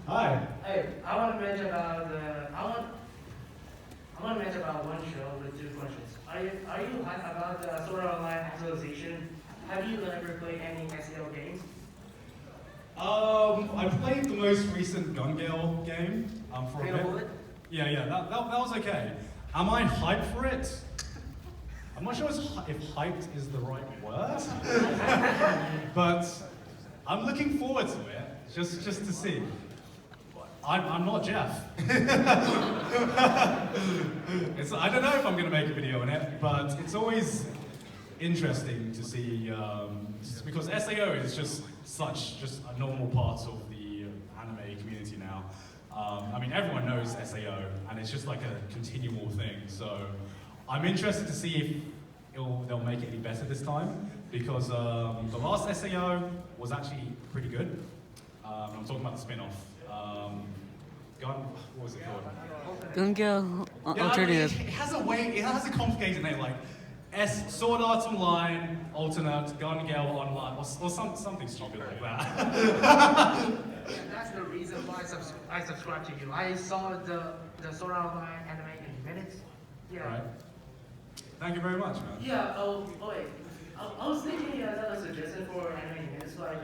Hi. Hey, I want to mention about one show with two questions. Are you hyped about the Sword Art Online actualization? Have you ever played any SEO games? I played the most recent Gun Gale game for a Fatal bit. Bullet? Yeah, that was okay. Am I hyped for it? I'm not sure if hyped is the right word, but I'm looking forward to it, just to see. I'm not Jeff. I don't know if I'm going to make a video on it, but it's always interesting to see, because SAO is just a normal part of the anime community now. I mean, everyone knows SAO, and it's just like a continual thing. So I'm interested to see if they'll make it any better this time, because the last SAO was actually pretty good. I'm talking about the spin-off. What was it called? Gun Alternative. It has a complicated name, like Sword Art Online, Alternate, Gun Gale Online, or something stupid like that. That's the reason why I subscribed to you. I saw the Sword Art Online anime in minutes. Yeah. Right. Thank you very much, man. Yeah. Wait. I was thinking another suggestion for anime minutes, like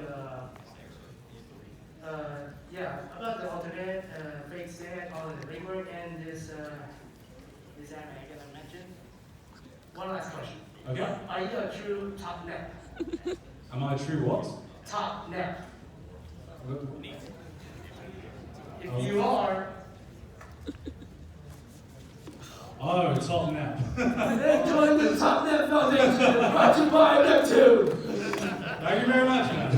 about the alternate, fake set, all the rework, and this anime I mentioned. One last question. Okay. Are you a true top Nep? Am I a true what? Top Nep. If Oh. you are, Oh, top Nep. then join the Top Nep Foundation, brought to you by Neptune. Thank you very much, man.